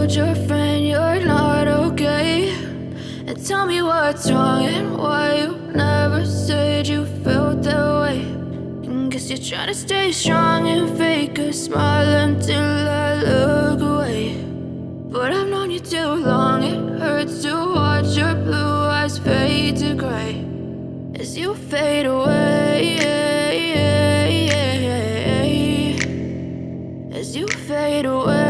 told your friend you're not okay? And tell me what's wrong and why you never said you felt that way. And guess you're trying to stay strong and fake a smile until I look away. But I've known you too long, it hurts to watch your blue eyes fade to gray as you fade away, as you fade away.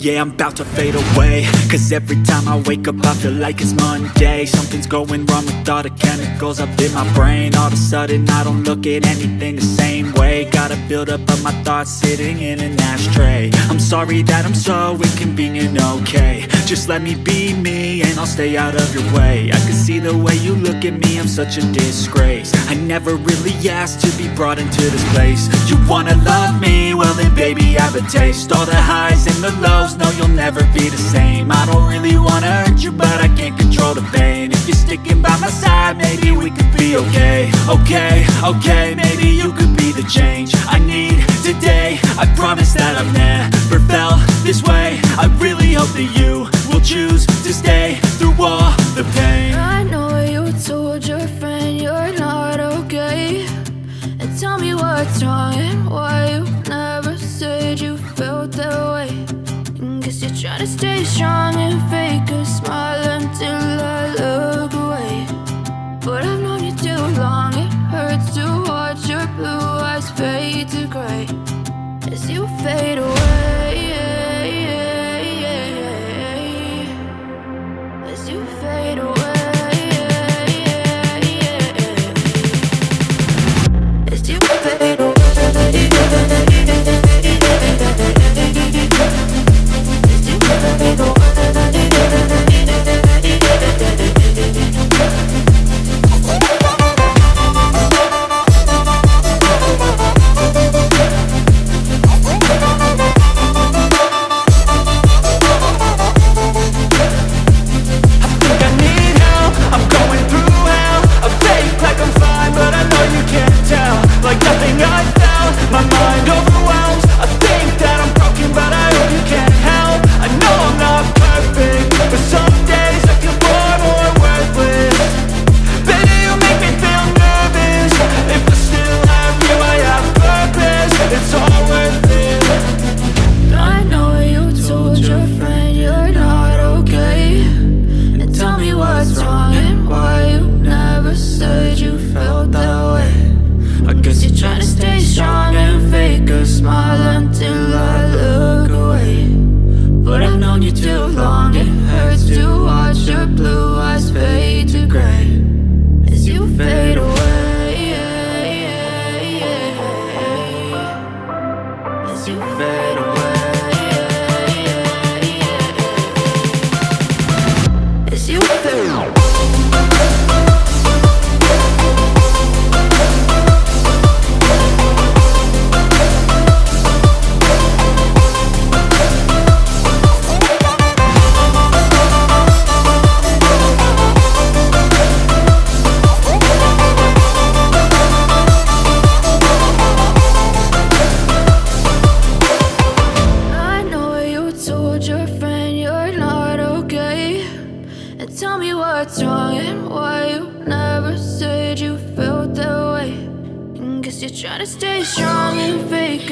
Yeah, I'm about to fade away, cause every time I wake up I feel like it's Monday. Something's going wrong with all the chemicals up in my brain. All of a sudden I don't look at anything the same way. Got a buildup of my thoughts sitting in an ashtray. I'm sorry that I'm so inconvenient, okay? Just let me be me and I'll stay out of your way. I can see the way you look at me, I'm such a disgrace. I never really asked to be brought into this place. You wanna love me? Well then baby have a taste. All the highs and the lows, no you'll never be the same. I don't really wanna hurt you but I can't control the pain. If you're sticking by my side maybe we could be okay. Okay, maybe you could be the change I need today. I promise that I've never felt this way. I really hope that you will choose to stay through all the pain. I know you told your friend you're not okay. And tell me what's wrong and why you never said you felt that way. And guess you're trying to stay strong and fake a smile until I look away. But I've known you too long, it hurts to watch your blue eyes fade to gray as you fade away, as you fade away, as you fade away. You're trying to stay strong and fake